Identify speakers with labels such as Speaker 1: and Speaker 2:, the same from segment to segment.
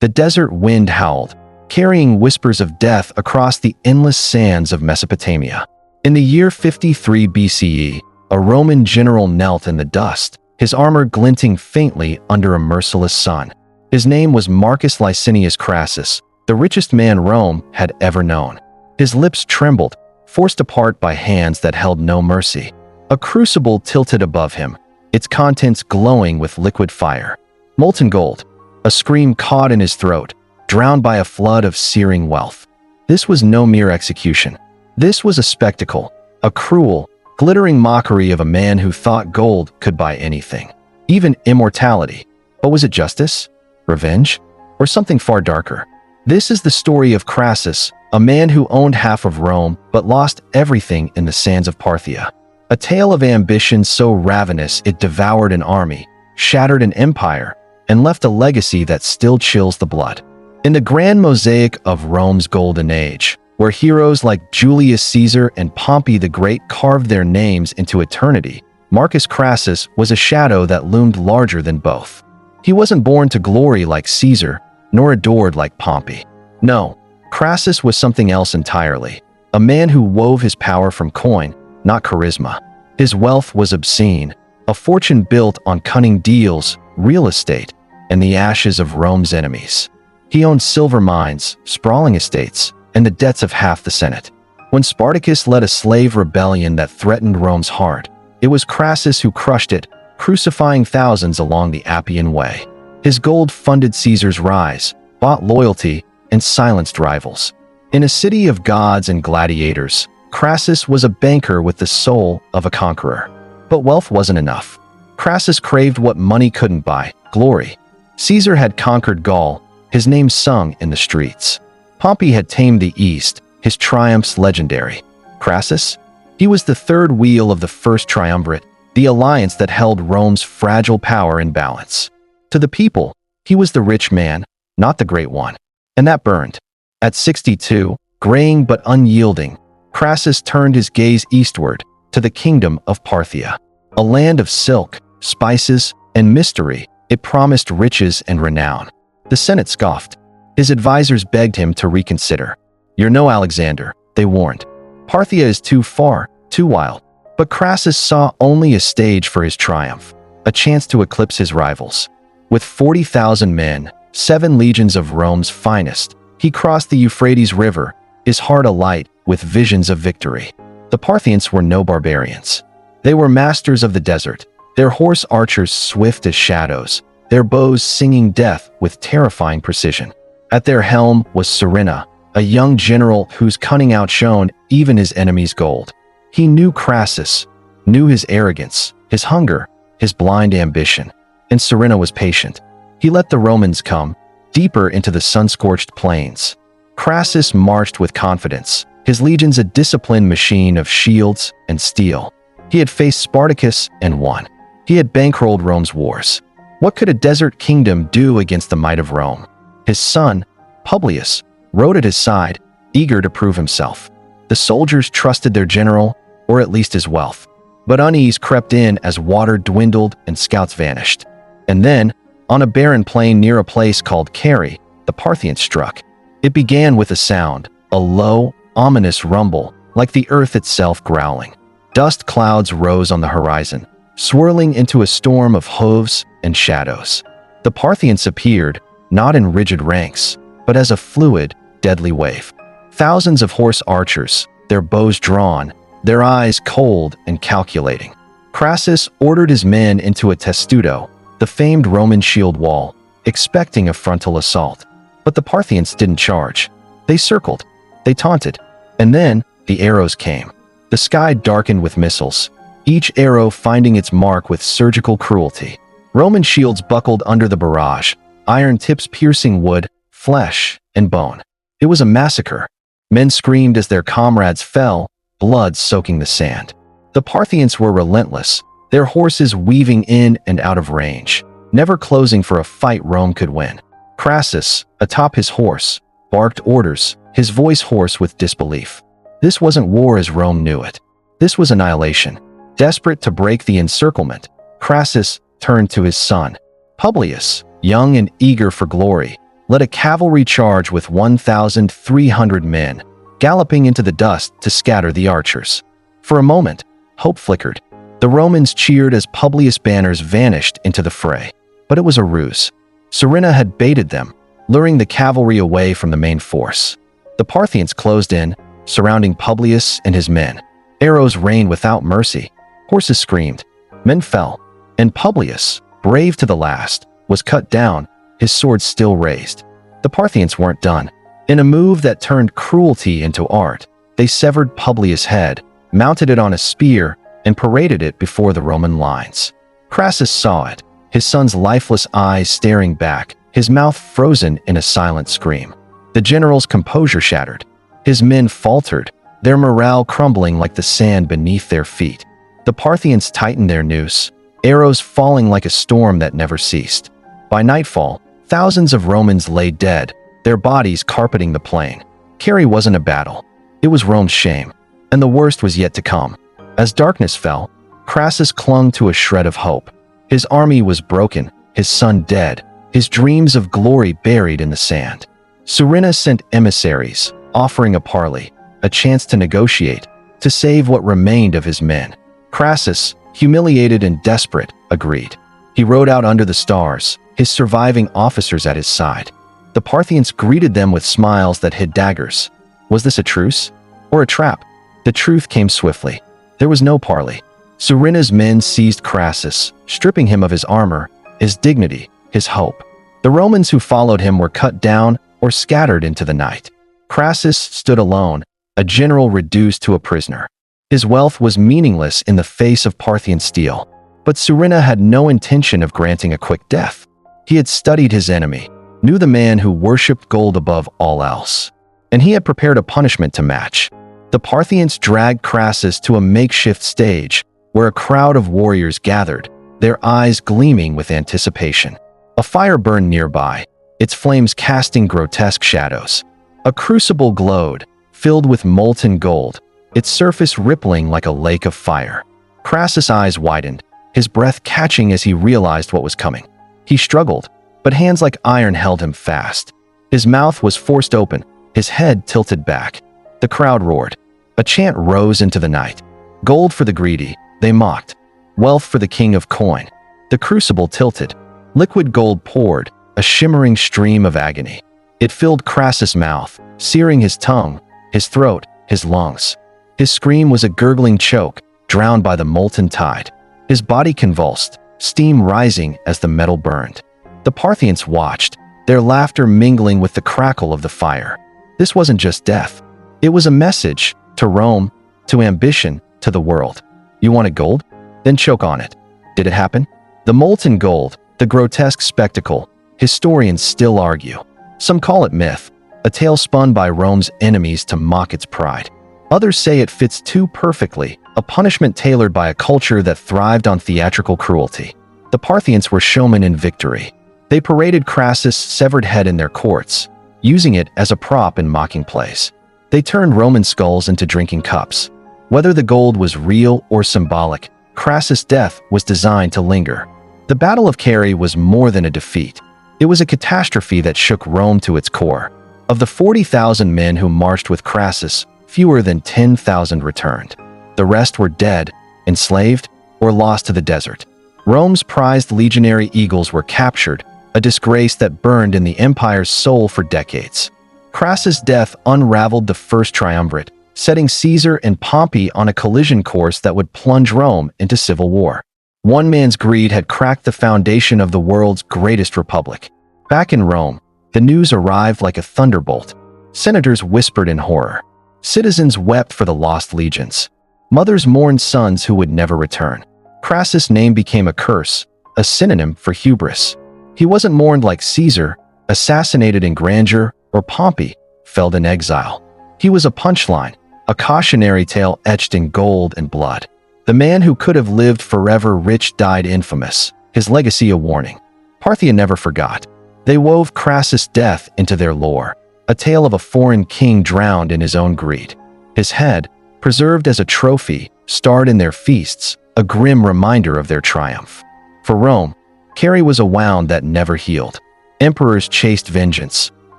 Speaker 1: The desert wind howled, carrying whispers of death across the endless sands of Mesopotamia. In the year 53 BCE, a Roman general knelt in the dust, his armor glinting faintly under a merciless sun. His name was Marcus Licinius Crassus, the richest man Rome had ever known. His lips trembled, forced apart by hands that held no mercy. A crucible tilted above him, its contents glowing with liquid fire. Molten gold. A scream caught in his throat, drowned by a flood of searing wealth. This was no mere execution. This was a spectacle, a cruel, glittering mockery of a man who thought gold could buy anything, even immortality. But was it justice, revenge, or something far darker? This is the story of Crassus, a man who owned half of Rome but lost everything in the sands of Parthia. A tale of ambition so ravenous it devoured an army, shattered an empire, and left a legacy that still chills the blood. In the grand mosaic of Rome's golden age, where heroes like Julius Caesar and Pompey the Great carved their names into eternity, Marcus Crassus was a shadow that loomed larger than both. He wasn't born to glory like Caesar, nor adored like Pompey. No, Crassus was something else entirely, a man who wove his power from coin, not charisma. His wealth was obscene, a fortune built on cunning deals, real estate, and the ashes of Rome's enemies. He owned silver mines, sprawling estates, and the debts of half the Senate. When Spartacus led a slave rebellion that threatened Rome's heart, it was Crassus who crushed it, crucifying thousands along the Appian Way. His gold funded Caesar's rise, bought loyalty, and silenced rivals. In a city of gods and gladiators, Crassus was a banker with the soul of a conqueror. But wealth wasn't enough. Crassus craved what money couldn't buy: glory. Caesar had conquered Gaul, his name sung in the streets. Pompey had tamed the East, his triumphs legendary. Crassus? He was the third wheel of the first triumvirate, the alliance that held Rome's fragile power in balance. To the people, he was the rich man, not the great one. And that burned. At 62, graying but unyielding, Crassus turned his gaze eastward, to the kingdom of Parthia. A land of silk, spices, and mystery, it promised riches and renown. The Senate scoffed. His advisors begged him to reconsider. "You're no Alexander," they warned. "Parthia is too far, too wild." But Crassus saw only a stage for his triumph, a chance to eclipse his rivals. With 40,000 men, 7 legions of Rome's finest, he crossed the Euphrates River, his heart alight with visions of victory. The Parthians were no barbarians. They were masters of the desert, their horse archers swift as shadows, their bows singing death with terrifying precision. At their helm was Serena, a young general whose cunning outshone even his enemies' gold. He knew Crassus, knew his arrogance, his hunger, his blind ambition, and Serena was patient. He let the Romans come, deeper into the sun-scorched plains. Crassus marched with confidence, his legions a disciplined machine of shields and steel. He had faced Spartacus and won. He had bankrolled Rome's wars. What could a desert kingdom do against the might of Rome? His son, Publius, rode at his side, eager to prove himself. The soldiers trusted their general, or at least his wealth. But unease crept in as water dwindled and scouts vanished. And then, on a barren plain near a place called Carrhae, the Parthians struck. It began with a sound, a low, ominous rumble, like the earth itself growling. Dust clouds rose on the horizon, swirling into a storm of hooves and shadows. The Parthians appeared, not in rigid ranks, but as a fluid, deadly wave. Thousands of horse archers, their bows drawn, their eyes cold and calculating. Crassus ordered his men into a testudo, the famed Roman shield wall, expecting a frontal assault. But the Parthians didn't charge. They circled, they taunted, and then the arrows came. The sky darkened with missiles, each arrow finding its mark with surgical cruelty. Roman shields buckled under the barrage, iron tips piercing wood, flesh, and bone. It was a massacre. Men screamed as their comrades fell, blood soaking the sand. The Parthians were relentless, their horses weaving in and out of range, never closing for a fight Rome could win. Crassus, atop his horse, barked orders, his voice hoarse with disbelief. This wasn't war as Rome knew it. This was annihilation. Desperate to break the encirclement, Crassus turned to his son. Publius, young and eager for glory, led a cavalry charge with 1,300 men, galloping into the dust to scatter the archers. For a moment, hope flickered. The Romans cheered as Publius' banners vanished into the fray. But it was a ruse. Surinna had baited them, luring the cavalry away from the main force. The Parthians closed in, surrounding Publius and his men. Arrows rained without mercy. Horses screamed. Men fell. And Publius, brave to the last, was cut down, his sword still raised. The Parthians weren't done. In a move that turned cruelty into art, they severed Publius' head, mounted it on a spear, and paraded it before the Roman lines. Crassus saw it, his son's lifeless eyes staring back, his mouth frozen in a silent scream. The general's composure shattered. His men faltered, their morale crumbling like the sand beneath their feet. The Parthians tightened their noose, arrows falling like a storm that never ceased. By nightfall, thousands of Romans lay dead, their bodies carpeting the plain. Carrhae wasn't a battle. It was Rome's shame. And the worst was yet to come. As darkness fell, Crassus clung to a shred of hope. His army was broken, his son dead, his dreams of glory buried in the sand. Surinna sent emissaries, offering a parley, a chance to negotiate, to save what remained of his men. Crassus, humiliated and desperate, agreed. He rode out under the stars, his surviving officers at his side. The Parthians greeted them with smiles that hid daggers. Was this a truce? Or a trap? The truth came swiftly. There was no parley. Surinna's men seized Crassus, stripping him of his armor, his dignity, his hope. The Romans who followed him were cut down or scattered into the night. Crassus stood alone, a general reduced to a prisoner. His wealth was meaningless in the face of Parthian steel. But Surinna had no intention of granting a quick death. He had studied his enemy, knew the man who worshipped gold above all else. And he had prepared a punishment to match. The Parthians dragged Crassus to a makeshift stage, where a crowd of warriors gathered, their eyes gleaming with anticipation. A fire burned nearby, its flames casting grotesque shadows. A crucible glowed, filled with molten gold, its surface rippling like a lake of fire. Crassus' eyes widened, his breath catching as he realized what was coming. He struggled, but hands like iron held him fast. His mouth was forced open, his head tilted back. The crowd roared. A chant rose into the night. Gold for the greedy, they mocked. Wealth for the king of coin. The crucible tilted. Liquid gold poured, a shimmering stream of agony. It filled Crassus' mouth, searing his tongue, his throat, his lungs. His scream was a gurgling choke, drowned by the molten tide. His body convulsed, steam rising as the metal burned. The Parthians watched, their laughter mingling with the crackle of the fire. This wasn't just death. It was a message to Rome, to ambition, to the world. You wanted gold? Then choke on it. Did it happen? The molten gold, the grotesque spectacle, historians still argue. Some call it myth, a tale spun by Rome's enemies to mock its pride. Others say it fits too perfectly, a punishment tailored by a culture that thrived on theatrical cruelty. The Parthians were showmen in victory. They paraded Crassus' severed head in their courts, using it as a prop in mocking plays. They turned Roman skulls into drinking cups. Whether the gold was real or symbolic, Crassus' death was designed to linger. The Battle of Carrhae was more than a defeat. It was a catastrophe that shook Rome to its core. Of the 40,000 men who marched with Crassus, fewer than 10,000 returned. The rest were dead, enslaved, or lost to the desert. Rome's prized legionary eagles were captured, a disgrace that burned in the empire's soul for decades. Crassus' death unraveled the first triumvirate, setting Caesar and Pompey on a collision course that would plunge Rome into civil war. One man's greed had cracked the foundation of the world's greatest republic. Back in Rome, the news arrived like a thunderbolt. Senators whispered in horror. Citizens wept for the lost legions. Mothers mourned sons who would never return. Crassus' name became a curse, a synonym for hubris. He wasn't mourned like Caesar, assassinated in grandeur, or Pompey, felled in exile. He was a punchline, a cautionary tale etched in gold and blood. The man who could have lived forever rich died infamous, his legacy a warning. Parthia never forgot. They wove Crassus' death into their lore, a tale of a foreign king drowned in his own greed. His head, preserved as a trophy, starred in their feasts, a grim reminder of their triumph. For Rome, Carrhae was a wound that never healed. Emperors chased vengeance,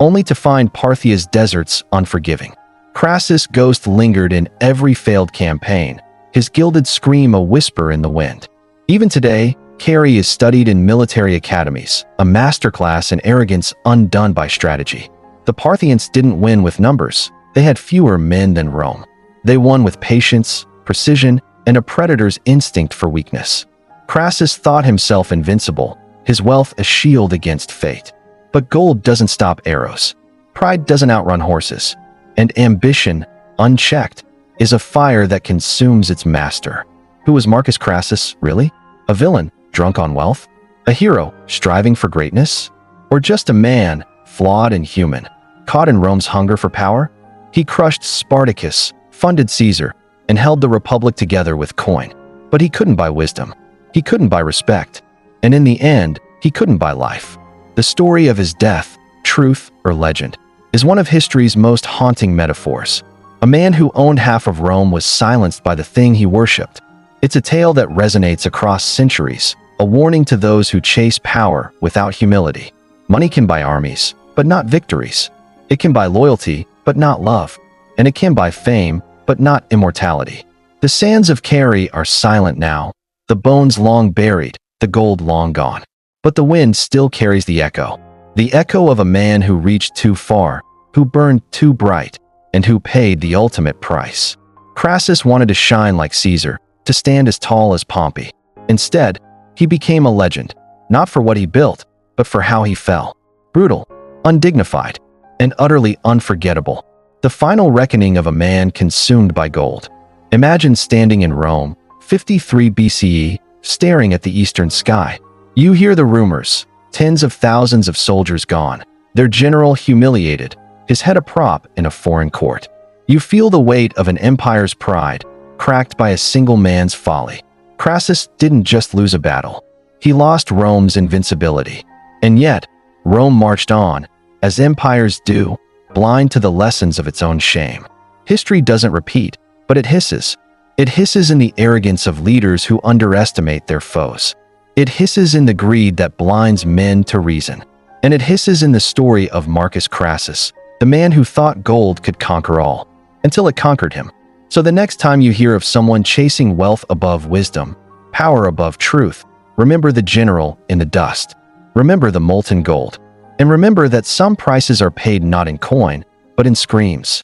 Speaker 1: only to find Parthia's deserts unforgiving. Crassus' ghost lingered in every failed campaign, his gilded scream a whisper in the wind. Even today, Carrhae is studied in military academies, a masterclass in arrogance undone by strategy. The Parthians didn't win with numbers. They had fewer men than Rome. They won with patience, precision, and a predator's instinct for weakness. Crassus thought himself invincible, his wealth a shield against fate. But gold doesn't stop arrows. Pride doesn't outrun horses. And ambition, unchecked, is a fire that consumes its master. Who was Marcus Crassus, really? A villain, drunk on wealth? A hero, striving for greatness? Or just a man, flawed and human, caught in Rome's hunger for power? He crushed Spartacus, funded Caesar, and held the Republic together with coin. But he couldn't buy wisdom. He couldn't buy respect. And in the end, he couldn't buy life. The story of his death, truth or legend, is one of history's most haunting metaphors. A man who owned half of Rome was silenced by the thing he worshipped. It's a tale that resonates across centuries, a warning to those who chase power without humility. Money can buy armies, but not victories. It can buy loyalty, but not love. And it can buy fame, but not immortality. The sands of Carrhae are silent now, the bones long buried, the gold long gone. But the wind still carries the echo of a man who reached too far, who burned too bright, and who paid the ultimate price. Crassus wanted to shine like Caesar, to stand as tall as Pompey. Instead, he became a legend, not for what he built, but for how he fell. Brutal, undignified, and utterly unforgettable. The final reckoning of a man consumed by gold. Imagine standing in Rome, 53 BCE, staring at the eastern sky. You hear the rumors, tens of thousands of soldiers gone, their general humiliated, his head a prop in a foreign court. You feel the weight of an empire's pride, cracked by a single man's folly. Crassus didn't just lose a battle. He lost Rome's invincibility. And yet, Rome marched on, as empires do, blind to the lessons of its own shame. History doesn't repeat, but it hisses. It hisses in the arrogance of leaders who underestimate their foes. It hisses in the greed that blinds men to reason. And it hisses in the story of Marcus Crassus, the man who thought gold could conquer all, until it conquered him. So the next time you hear of someone chasing wealth above wisdom, power above truth, remember the general in the dust. Remember the molten gold. And remember that some prices are paid not in coin, but in screams.